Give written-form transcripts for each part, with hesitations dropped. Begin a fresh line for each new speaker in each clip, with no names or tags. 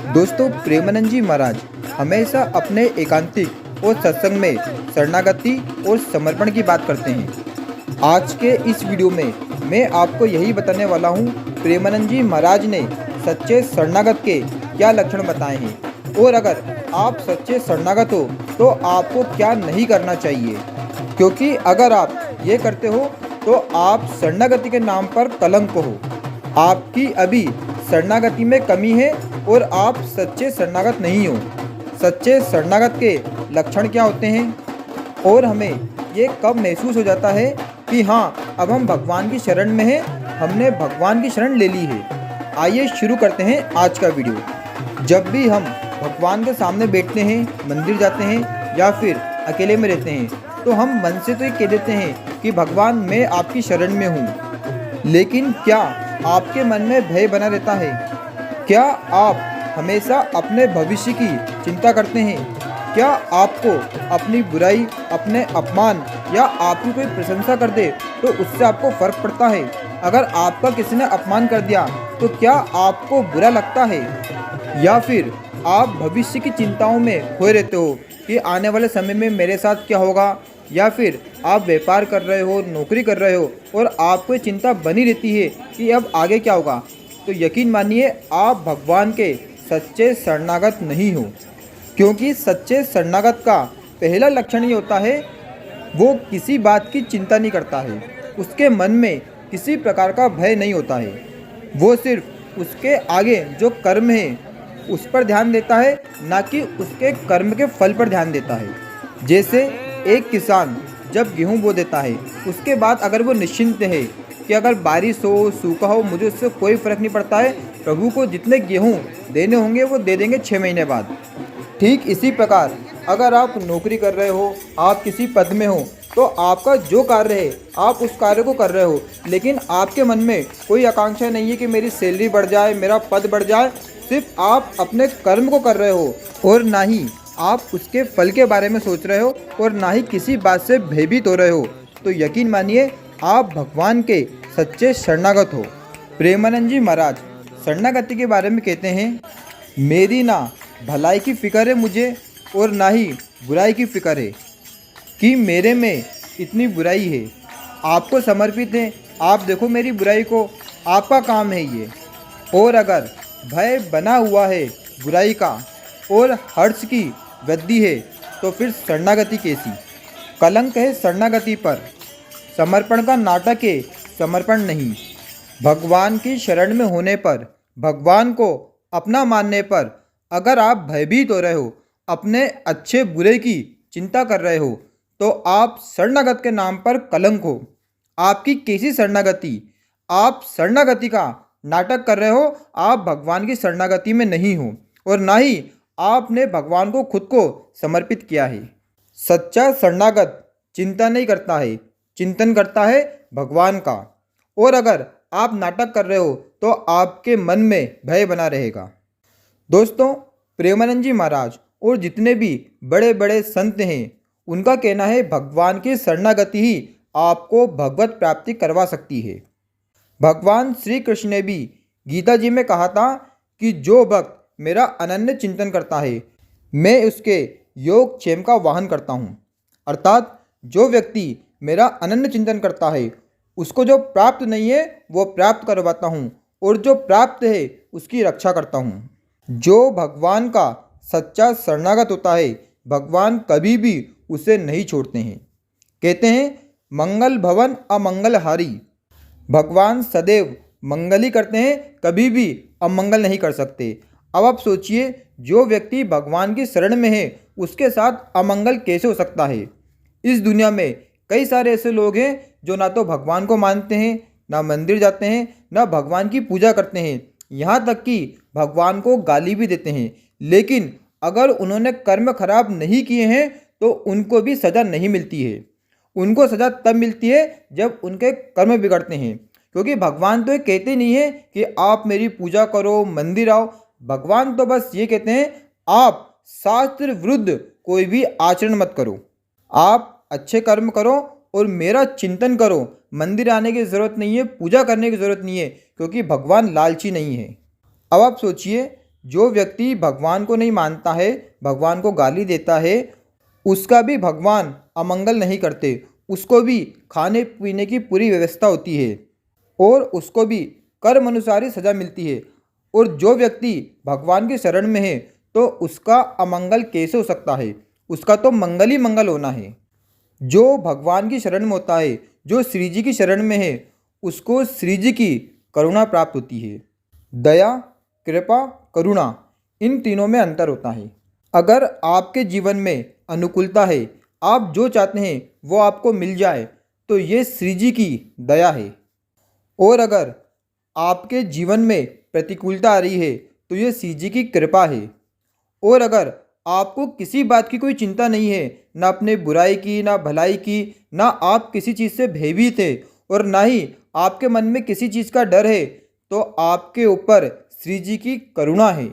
दोस्तों, प्रेमानंद जी महाराज हमेशा अपने एकांतिक और सत्संग में शरणागति और समर्पण की बात करते हैं। आज के इस वीडियो में मैं आपको यही बताने वाला हूँ, प्रेमानंद जी महाराज ने सच्चे शरणागत के क्या लक्षण बताए हैं और अगर आप सच्चे शरणागत हो तो आपको क्या नहीं करना चाहिए, क्योंकि अगर आप ये करते हो तो आप शरणागति के नाम पर कलंक हो। आपकी अभी शरणागति में कमी है और आप सच्चे शरणागत नहीं हो। सच्चे शरणागत के लक्षण क्या होते हैं और हमें ये कब महसूस हो जाता है कि हाँ, अब हम भगवान की शरण में हैं, हमने भगवान की शरण ले ली है। आइए शुरू करते हैं आज का वीडियो। जब भी हम भगवान के सामने बैठते हैं, मंदिर जाते हैं या फिर अकेले में रहते हैं, तो हम मन से तो ये कह देते हैं कि भगवान मैं आपकी शरण में हूँ, लेकिन क्या आपके मन में भय बना रहता है? क्या आप हमेशा अपने भविष्य की चिंता करते हैं? क्या आपको अपनी बुराई, अपने अपमान या आपकी कोई प्रशंसा कर दे तो उससे आपको फर्क पड़ता है? अगर आपका किसी ने अपमान कर दिया तो क्या आपको बुरा लगता है? या फिर आप भविष्य की चिंताओं में खोए रहते हो कि आने वाले समय में मेरे साथ क्या होगा? या फिर आप व्यापार कर रहे हो, नौकरी कर रहे हो और आपको चिंता बनी रहती है कि अब आगे क्या होगा? तो यकीन मानिए, आप भगवान के सच्चे शरणागत नहीं हो, क्योंकि सच्चे शरणागत का पहला लक्षण ये होता है, वो किसी बात की चिंता नहीं करता है, उसके मन में किसी प्रकार का भय नहीं होता है। वो सिर्फ उसके आगे जो कर्म है उस पर ध्यान देता है, ना कि उसके कर्म के फल पर ध्यान देता है। जैसे एक किसान जब गेहूँ बो देता है, उसके बाद अगर वो निश्चिंत है कि अगर बारिश हो, सूखा हो, मुझे उससे कोई फ़र्क नहीं पड़ता है, प्रभु को जितने गेहूँ देने होंगे वो दे देंगे 6 महीने बाद। ठीक इसी प्रकार अगर आप नौकरी कर रहे हो, आप किसी पद में हो, तो आपका जो कार्य है आप उस कार्य को कर रहे हो, लेकिन आपके मन में कोई आकांक्षा नहीं है कि मेरी सैलरी बढ़ जाए, मेरा पद बढ़ जाए। सिर्फ आप अपने कर्म को कर रहे हो और ना ही आप उसके फल के बारे में सोच रहे हो और ना ही किसी बात से भयभीत हो रहे हो। तो यकीन मानिए, आप भगवान के सच्चे शरणागत हो। प्रेमानंद जी महाराज शरणागति के बारे में कहते हैं, मेरी ना भलाई की फिक्र है मुझे और ना ही बुराई की फिक्र है कि मेरे में इतनी बुराई है। आपको समर्पित है, आप देखो मेरी बुराई को, आपका काम है ये। और अगर भय बना हुआ है बुराई का और हर्ष की वृद्धि है, तो फिर शरणागति कैसी? कलंक है शरणागति पर, समर्पण का नाटक है, समर्पण नहीं। भगवान की शरण में होने पर, भगवान को अपना मानने पर अगर आप भयभीत हो रहे हो, अपने अच्छे बुरे की चिंता कर रहे हो, तो आप शरणागत के नाम पर कलंक हो। आपकी कैसी शरणागति? आप शरणागति का नाटक कर रहे हो, आप भगवान की शरणागति में नहीं हो और ना ही आपने भगवान को खुद को समर्पित किया है। सच्चा शरणागत चिंता नहीं करता है, चिंतन करता है भगवान का। और अगर आप नाटक कर रहे हो तो आपके मन में भय बना रहेगा। दोस्तों, प्रेमानंद जी महाराज और जितने भी बड़े बड़े संत हैं, उनका कहना है भगवान की शरणागति ही आपको भगवत प्राप्ति करवा सकती है। भगवान श्री कृष्ण ने भी गीता जी में कहा था कि जो भक्त मेरा अनन्य चिंतन करता है, मैं उसके योग क्षेम का वाहन करता हूँ। अर्थात जो व्यक्ति मेरा अनन्य चिंतन करता है, उसको जो प्राप्त नहीं है वो प्राप्त करवाता हूँ और जो प्राप्त है उसकी रक्षा करता हूँ। जो भगवान का सच्चा शरणागत होता है, भगवान कभी भी उसे नहीं छोड़ते हैं। कहते हैं, मंगल भवन अमंगलहारी। भगवान सदैव मंगल ही करते हैं, कभी भी अमंगल नहीं कर सकते। अब आप सोचिए, जो व्यक्ति भगवान की शरण में है उसके साथ अमंगल कैसे हो सकता है? इस दुनिया में कई सारे ऐसे लोग हैं जो ना तो भगवान को मानते हैं, ना मंदिर जाते हैं, ना भगवान की पूजा करते हैं, यहाँ तक कि भगवान को गाली भी देते हैं। लेकिन अगर उन्होंने कर्म खराब नहीं किए हैं तो उनको भी सज़ा नहीं मिलती है। उनको सज़ा तब मिलती है जब उनके कर्म बिगड़ते हैं, क्योंकि भगवान तो ये कहते नहीं है कि आप मेरी पूजा करो, मंदिर आओ। भगवान तो बस ये कहते हैं, आप शास्त्र विरुद्ध कोई भी आचरण मत करो, आप अच्छे कर्म करो और मेरा चिंतन करो। मंदिर आने की ज़रूरत नहीं है, पूजा करने की ज़रूरत नहीं है, क्योंकि भगवान लालची नहीं है। अब आप सोचिए, जो व्यक्ति भगवान को नहीं मानता है, भगवान को गाली देता है, उसका भी भगवान अमंगल नहीं करते। उसको भी खाने पीने की पूरी व्यवस्था होती है और उसको भी कर्म अनुसार ही सज़ा मिलती है। और जो व्यक्ति भगवान की शरण में है तो उसका अमंगल कैसे हो सकता है? उसका तो मंगल ही मंगल होना है। जो भगवान की शरण में होता है, जो श्री जी की शरण में है, उसको श्री जी की करुणा प्राप्त होती है। दया, कृपा, करुणा, इन तीनों में अंतर होता है। अगर आपके जीवन में अनुकूलता है, आप जो चाहते हैं वो आपको मिल जाए, तो ये श्री जी की दया है। और अगर आपके जीवन में प्रतिकूलता आ रही है तो ये श्री जी की कृपा है। और अगर आपको किसी बात की कोई चिंता नहीं है, ना अपने बुराई की, ना भलाई की, ना आप किसी चीज़ से भयभीत है और ना ही आपके मन में किसी चीज़ का डर है, तो आपके ऊपर श्री जी की करुणा है।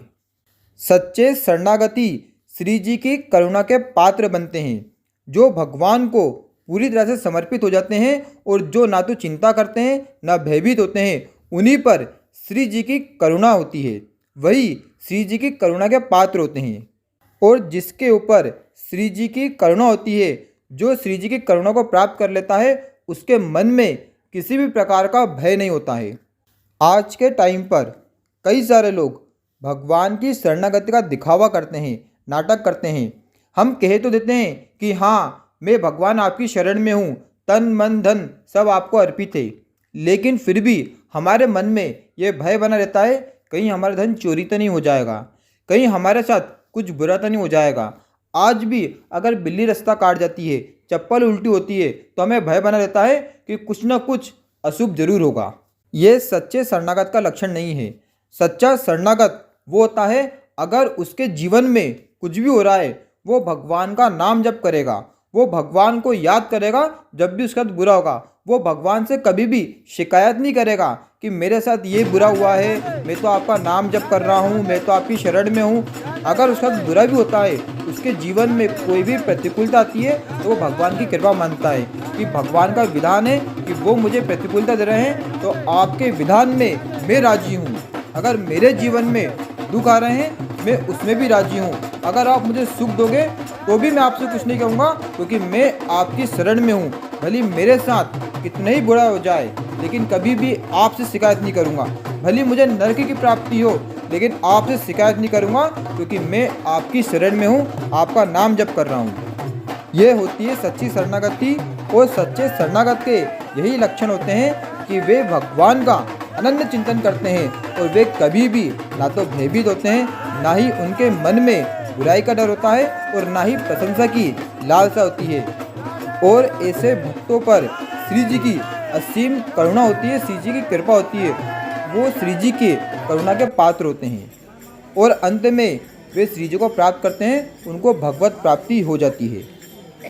सच्चे शरणागति श्री जी की करुणा के पात्र बनते हैं। जो भगवान को पूरी तरह से समर्पित हो जाते हैं और जो ना तो चिंता करते हैं ना भयभीत होते हैं, उन्हीं पर श्री जी की करुणा होती है। वही श्री जी की करुणा के पात्र होते हैं। और जिसके ऊपर श्री जी की करुणा होती है, जो श्री जी की करुणा को प्राप्त कर लेता है, उसके मन में किसी भी प्रकार का भय नहीं होता है। आज के टाइम पर कई सारे लोग भगवान की शरणागति का दिखावा करते हैं, नाटक करते हैं। हम कह तो देते हैं कि हाँ, मैं भगवान आपकी शरण में हूँ, तन मन धन सब आपको अर्पित है, लेकिन फिर भी हमारे मन में ये भय बना रहता है, कहीं हमारा धन चोरी तो नहीं हो जाएगा, कहीं हमारे साथ कुछ बुरा तो नहीं हो जाएगा। आज भी अगर बिल्ली रास्ता काट जाती है, चप्पल उल्टी होती है, तो हमें भय बना रहता है कि कुछ ना कुछ अशुभ जरूर होगा। ये सच्चे शरणागत का लक्षण नहीं है। सच्चा शरणागत वो होता है, अगर उसके जीवन में कुछ भी हो रहा है, वो भगवान का नाम जप करेगा, वो भगवान को याद करेगा जब भी उसका बुरा होगा। वो भगवान से कभी भी शिकायत नहीं करेगा कि मेरे साथ ये बुरा हुआ है, मैं तो आपका नाम जप कर रहा हूँ, मैं तो आपकी शरण में हूँ। अगर उसका बुरा भी होता है, उसके जीवन में कोई भी प्रतिकूलता आती है, तो वो भगवान की कृपा मानता है कि भगवान का विधान है कि वो मुझे प्रतिकूलता दे रहे हैं, तो आपके विधान में मैं राजी हूँ। अगर मेरे जीवन में दुख आ रहे हैं, मैं उसमें भी राजी हूँ। अगर आप मुझे सुख दोगे तो भी मैं आपसे कुछ नहीं कहूँगा, क्योंकि मैं आपकी शरण में हूँ। भले मेरे साथ कितना ही बुरा हो जाए, लेकिन कभी भी आपसे शिकायत नहीं करूँगा। भले मुझे नरक की प्राप्ति हो, लेकिन आपसे शिकायत नहीं करूँगा, क्योंकि मैं आपकी शरण में हूँ, आपका नाम जप कर रहा हूँ। ये होती है सच्ची शरणागति। और सच्चे शरणागत के यही लक्षण होते हैं कि वे भगवान का अनन्य चिंतन करते हैं और वे कभी भी ना तो भयभीत होते हैं, ना ही उनके मन में बुराई का डर होता है और ना ही प्रशंसा की लालसा होती है। और ऐसे भक्तों पर श्री जी की असीम करुणा होती है, श्री जी की कृपा होती है। वो श्री जी के करुणा के पात्र होते हैं और अंत में वे श्री जी को प्राप्त करते हैं, उनको भगवत प्राप्ति हो जाती है।